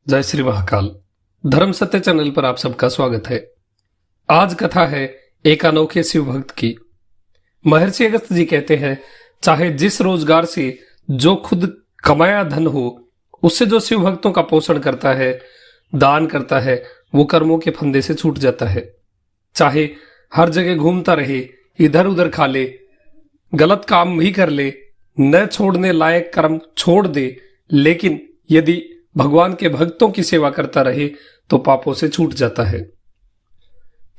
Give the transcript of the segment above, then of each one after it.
जय श्री महाकाल। धर्म सत्य चैनल पर आप सबका स्वागत है। आज कथा है एक अनोखे शिव भक्त की। महर्षि अगस्त जी कहते हैं, चाहे जिस रोजगार से जो खुद कमाया धन हो, उससे जो शिव भक्तों का पोषण करता है, दान करता है, वो कर्मों के फंदे से छूट जाता है। चाहे हर जगह घूमता रहे, इधर उधर खा ले, गलत काम भी कर ले, न छोड़ने लायक कर्म छोड़ दे, लेकिन यदि भगवान के भक्तों की सेवा करता रहे तो पापों से छूट जाता है।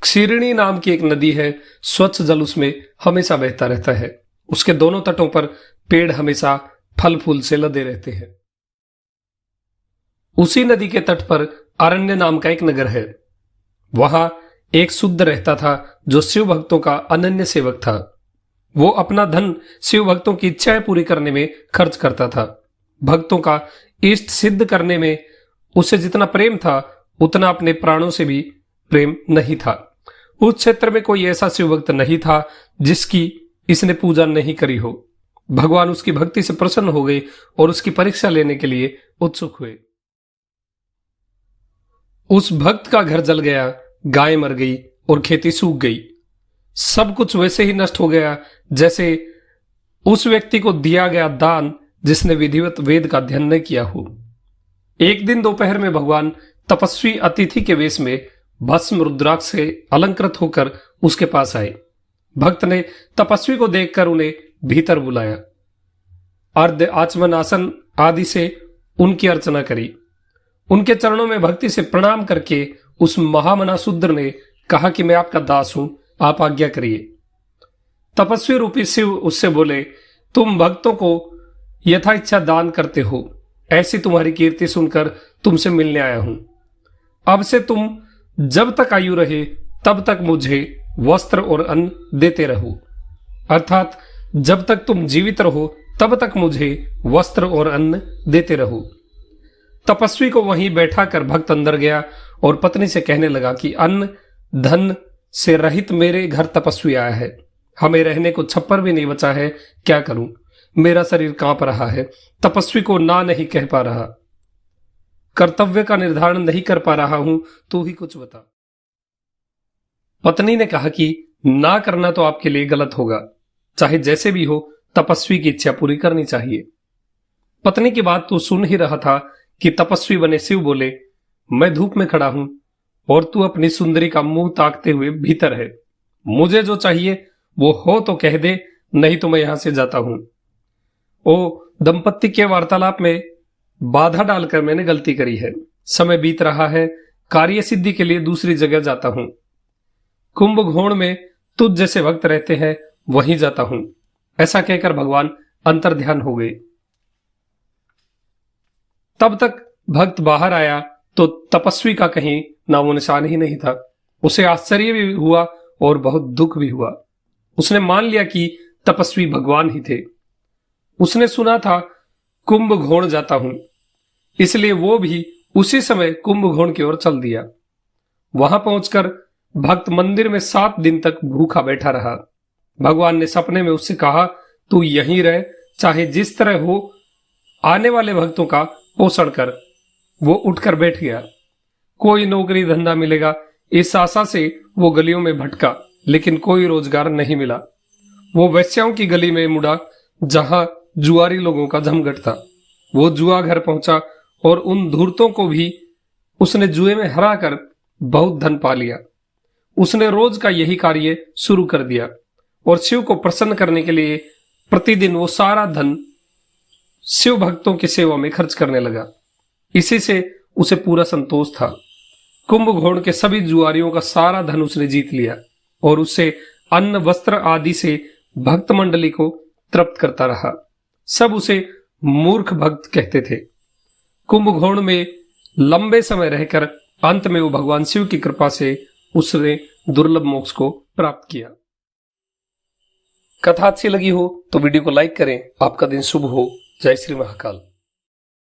क्षीरिणी नाम की एक नदी है, स्वच्छ जल उसमें हमेशा बहता रहता है। उसके दोनों तटों पर पेड़ हमेशा फल फूल से लदे रहते हैं। उसी नदी के तट पर अरण्य नाम का एक नगर है। वहां एक शुद्ध रहता था जो शिव भक्तों का अनन्य सेवक था। वो अपना धन शिव भक्तों की इच्छाएं पूरी करने में खर्च करता था। भक्तों का इष्ट सिद्ध करने में उसे जितना प्रेम था, उतना अपने प्राणों से भी प्रेम नहीं था। उस क्षेत्र में कोई ऐसा शिव भक्त नहीं था जिसकी इसने पूजा नहीं करी हो। भगवान उसकी भक्ति से प्रसन्न हो गए और उसकी परीक्षा लेने के लिए उत्सुक हुए। उस भक्त का घर जल गया, गाय मर गई और खेती सूख गई। सब कुछ वैसे ही नष्ट हो गया जैसे उस व्यक्ति को दिया गया दान जिसने विधिवत वेद का अध्ययन न किया हो। एक दिन दोपहर में भगवान तपस्वी अतिथि के वेश में भस्म रुद्राक्ष से अलंकृत होकर उसके पास आए। भक्त ने तपस्वी को देखकर उन्हें भीतर बुलाया, अर्ध आचमन आसन आदि से उनकी अर्चना करी। उनके चरणों में भक्ति से प्रणाम करके उस महामना शूद्र ने कहा कि मैं आपका दास हूं, आप आज्ञा करिए। तपस्वी रूपी शिव उससे बोले, तुम भक्तों को यथा इच्छा दान करते हो, ऐसी तुम्हारी कीर्ति सुनकर तुमसे मिलने आया हूं। अब से तुम जब तक आयु रहे तब तक मुझे वस्त्र और अन्न देते रहो, अर्थात जब तक तुम जीवित रहो तब तक मुझे वस्त्र और अन्न देते रहो। तपस्वी को वहीं बैठा कर भक्त अंदर गया और पत्नी से कहने लगा कि अन्न धन से रहित मेरे घर तपस्वी आया है, हमें रहने को छप्पर भी नहीं बचा है, क्या करूं? मेरा शरीर कांप रहा है, तपस्वी को ना नहीं कह पा रहा, कर्तव्य का निर्धारण नहीं कर पा रहा हूं, तू ही कुछ बता। पत्नी ने कहा कि ना करना तो आपके लिए गलत होगा, चाहे जैसे भी हो तपस्वी की इच्छा पूरी करनी चाहिए। पत्नी की बात तू सुन ही रहा था कि तपस्वी बने शिव बोले, मैं धूप में खड़ा हूं और तू अपनी सुंदरी का मुंह ताकते हुए भीतर है। मुझे जो चाहिए वो हो तो कह दे, नहीं तो मैं यहां से जाता हूं। ओ दंपत्ति के वार्तालाप में बाधा डालकर मैंने गलती करी है। समय बीत रहा है, कार्य सिद्धि के लिए दूसरी जगह जाता हूं। कुंभघोण में तुझ जैसे भक्त रहते हैं, वहीं जाता हूं। ऐसा कहकर भगवान अंतर्ध्यान हो गए। तब तक भक्त बाहर आया तो तपस्वी का कहीं नामो निशान ही नहीं था। उसे आश्चर्य भी हुआ और बहुत दुख भी हुआ। उसने मान लिया कि तपस्वी भगवान ही थे। उसने सुना था कुंभघोण जाता हूं, इसलिए वो भी उसी समय कुंभघोण की ओर चल दिया। वहां पहुंचकर भक्त मंदिर में 7 दिन तक भूखा बैठा रहा। भगवान ने सपने में उससे कहा, तू यहीं रह, चाहे जिस तरह हो, आने वाले भक्तों का पोषण कर। वो उठकर बैठ गया। कोई नौकरी धंधा मिलेगा इस आशा से वो गलियों में भटका, लेकिन कोई रोजगार नहीं मिला। वो वेश्याओं की गली में मुड़ा जहां जुआरी लोगों का जमघट था। वो जुआ घर पहुंचा और उन धूर्तों को भी उसने जुए में हराकर बहुत धन पा लिया। उसने रोज का यही कार्य शुरू कर दिया और शिव को प्रसन्न करने के लिए प्रतिदिन वो सारा धन शिव भक्तों की सेवा में खर्च करने लगा। इसी से उसे पूरा संतोष था। कुंभघोण के सभी जुआरियों का सारा धन उसने जीत लिया और उससे अन्न वस्त्र आदि से भक्त मंडली को तृप्त करता रहा। सब उसे मूर्ख भक्त कहते थे। कुंभघोण में लंबे समय रहकर अंत में वो भगवान शिव की कृपा से उसने दुर्लभ मोक्ष को प्राप्त किया। कथा अच्छी लगी हो तो वीडियो को लाइक करें। आपका दिन शुभ हो। जय श्री महाकाल।